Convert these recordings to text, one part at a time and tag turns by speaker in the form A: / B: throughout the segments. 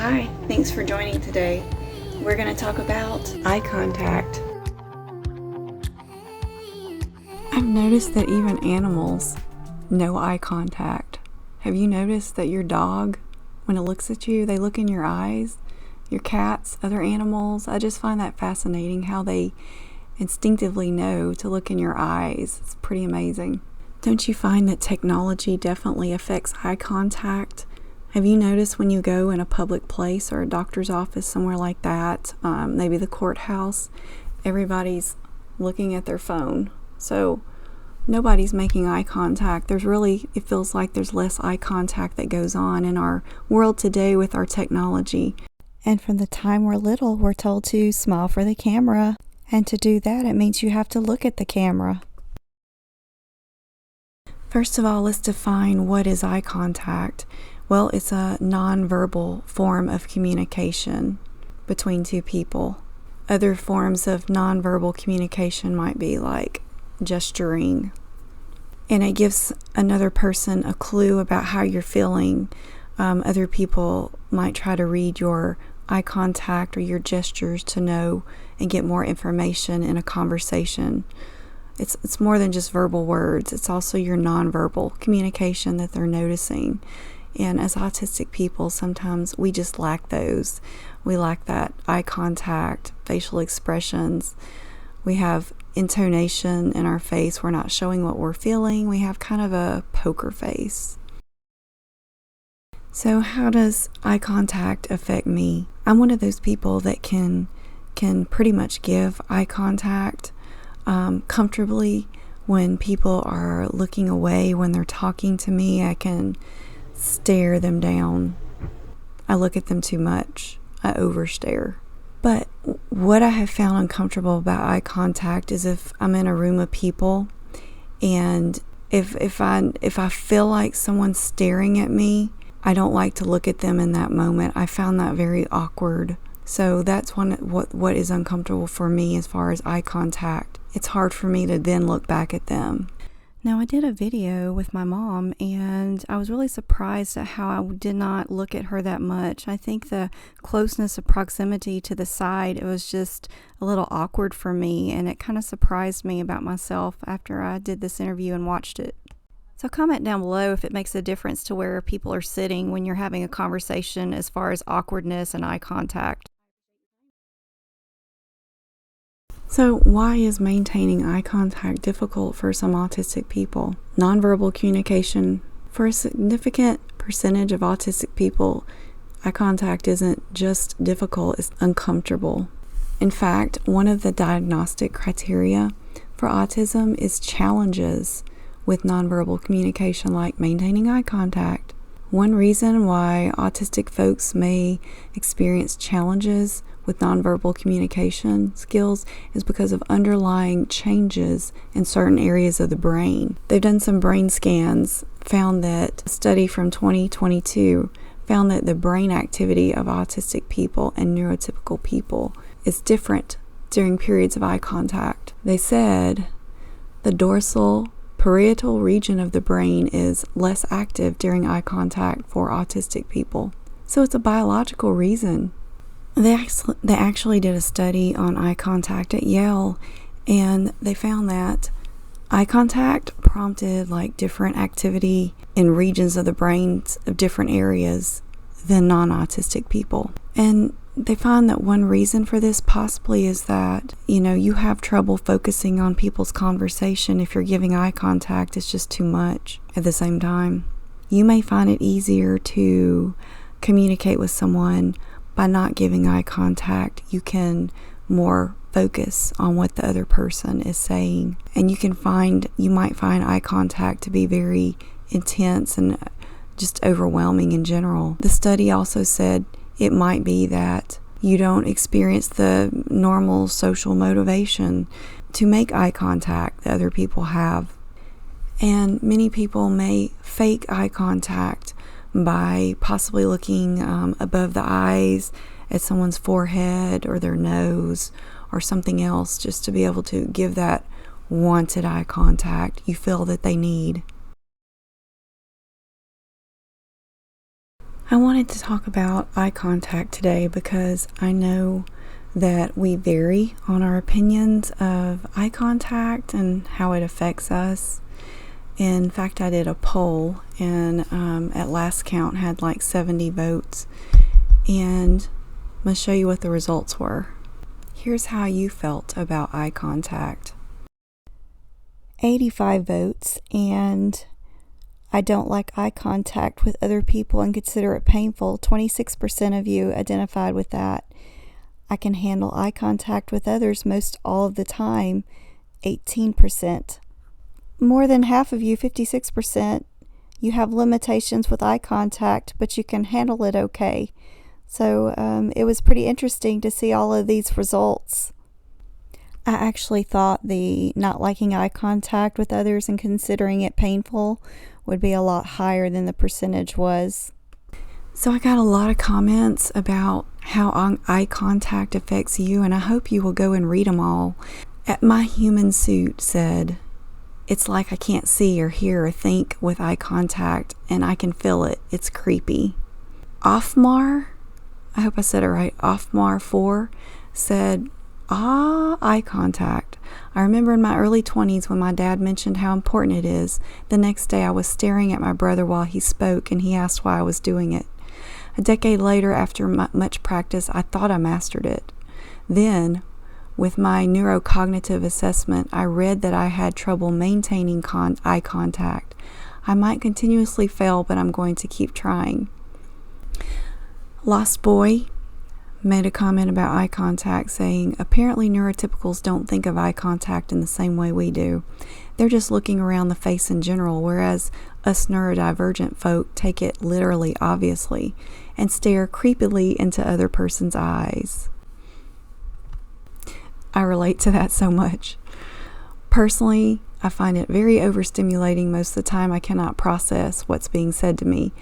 A: Hi, thanks for joining today. We're going to talk about eye contact. I've noticed that even animals know eye contact. Have you noticed that your dog, when it looks at you, they look in your eyes? Your cats, other animals, I just find that fascinating how they instinctively know to look in your eyes. It's pretty amazing. Don't you find that technology definitely affects eye contact? Have you noticed when you go in a public place or a doctor's office, somewhere like that, maybe the courthouse, everybody's looking at their phone. So nobody's making eye contact. It feels like there's less eye contact that goes on in our world today with our technology.
B: And from the time we're little, we're told to smile for the camera. And to do that, it means you have to look at the camera.
A: First of all, let's define what is eye contact. Well, it's a nonverbal form of communication between two people. Other forms of nonverbal communication might be like gesturing. And it gives another person a clue about how you're feeling. Other people might try to read your eye contact or your gestures to know and get more information in a conversation. It's more than just verbal words. It's also your nonverbal communication that they're noticing. And as autistic people, sometimes we just lack those. We lack that eye contact, facial expressions. We have intonation in our face. We're not showing what we're feeling. We have kind of a poker face. So how does eye contact affect me? I'm one of those people that can pretty much give eye contact comfortably. When people are looking away, when they're talking to me, I can stare them down. I look at them too much. I overstare. But what I have found uncomfortable about eye contact is if I'm in a room of people and if I feel like someone's staring at me, I don't like to look at them in that moment. I found that very awkward. So that's what is uncomfortable for me as far as eye contact. It's hard for me to then look back at them.
B: Now, I did a video with my mom, and I was really surprised at how I did not look at her that much. I think the closeness of proximity to the side, it was just a little awkward for me, and it kind of surprised me about myself after I did this interview and watched it. So comment down below if it makes a difference to where people are sitting when you're having a conversation as far as awkwardness and eye contact.
A: So why is maintaining eye contact difficult for some autistic people? Nonverbal communication. For a significant percentage of autistic people, eye contact isn't just difficult, it's uncomfortable. In fact, one of the diagnostic criteria for autism is challenges with nonverbal communication, like maintaining eye contact. One reason why autistic folks may experience challenges with nonverbal communication skills is because of underlying changes in certain areas of the brain. They've done some brain scans, found that a study from 2022 found that the brain activity of autistic people and neurotypical people is different during periods of eye contact. They said the dorsal parietal region of the brain is less active during eye contact for autistic people. So it's a biological reason. They actually did a study on eye contact at Yale, and they found that eye contact prompted like different activity in regions of the brains of different areas than non-autistic people. And they find that one reason for this possibly is that, you have trouble focusing on people's conversation. If you're giving eye contact, it's just too much at the same time. You may find it easier to communicate with someone by not giving eye contact. You can more focus on what the other person is saying. And you might find eye contact to be very intense and just overwhelming in general. The study also said it might be that you don't experience the normal social motivation to make eye contact that other people have. And many people may fake eye contact by possibly looking above the eyes at someone's forehead or their nose or something else, just to be able to give that wanted eye contact you feel that they need. I wanted to talk about eye contact today because I know that we vary on our opinions of eye contact and how it affects us. In fact, I did a poll and at last count had like 70 votes, and I'm going to show you what the results were. Here's how you felt about eye contact.
B: 85 votes, and I don't like eye contact with other people and consider it painful. 26% of you identified with that. I can handle eye contact with others most all of the time. 18%. More than half of you, 56%, you have limitations with eye contact, but you can handle it okay. So it was pretty interesting to see all of these results. I actually thought the not liking eye contact with others and considering it painful would be a lot higher than the percentage was.
A: So I got a lot of comments about how eye contact affects you, and I hope you will go and read them all. My human suit said, "It's like I can't see or hear or think with eye contact, and I can feel it. It's creepy." Offmar, I hope I said it right, Offmar4 said, eye contact. I remember in my early 20s when my dad mentioned how important it is. The next day I was staring at my brother while he spoke, and he asked why I was doing it. A decade later, after much practice, I thought I mastered it. Then, with my neurocognitive assessment, I read that I had trouble maintaining eye contact. I might continuously fail, but I'm going to keep trying. Lost Boy made a comment about eye contact saying, apparently neurotypicals don't think of eye contact in the same way we do. They're just looking around the face in general, whereas us neurodivergent folk take it literally, obviously, and stare creepily into other person's eyes. I relate to that so much. Personally, I find it very overstimulating most of the time. I cannot process what's being said to me.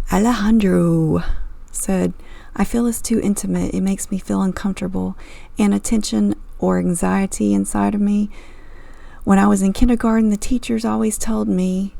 A: Alejandro said, I feel it's too intimate. It makes me feel uncomfortable and a tension or anxiety inside of me. When I was in kindergarten, the teachers always told me,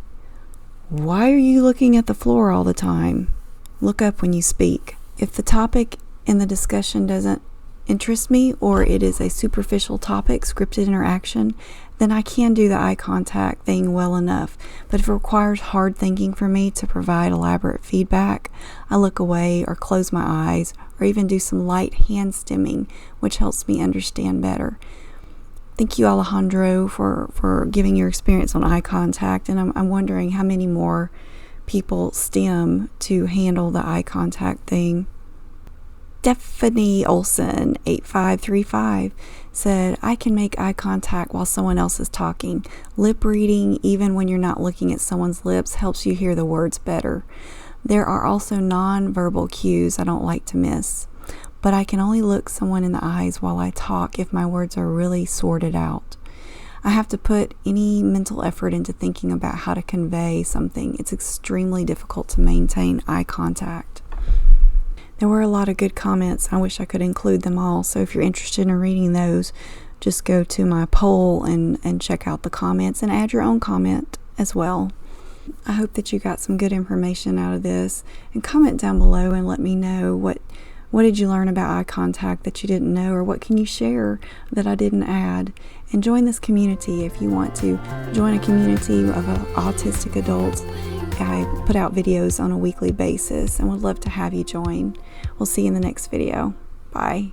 A: why are you looking at the floor all the time? Look up when you speak. If the topic in the discussion doesn't interest me, or it is a superficial topic, scripted interaction, then I can do the eye contact thing well enough. But if it requires hard thinking for me to provide elaborate feedback, I look away or close my eyes or even do some light hand stimming, which helps me understand better. Thank you, Alejandro, for giving your experience on eye contact, and I'm wondering how many more people stim to handle the eye contact thing. Stephanie Olson 8535 said, I can make eye contact while someone else is talking. Lip reading, even when you're not looking at someone's lips, helps you hear the words better. There are also non-verbal cues I don't like to miss, but I can only look someone in the eyes while I talk if my words are really sorted out. I have to put any mental effort into thinking about how to convey something. It's extremely difficult to maintain eye contact. There were a lot of good comments. I wish I could include them all. So if you're interested in reading those, just go to my poll and check out the comments and add your own comment as well. I hope that you got some good information out of this, and comment down below and let me know what did you learn about eye contact that you didn't know, or what can you share that I didn't add. And join this community if you want to join a community of autistic adults. I put out videos on a weekly basis and would love to have you join. We'll see you in the next video. Bye.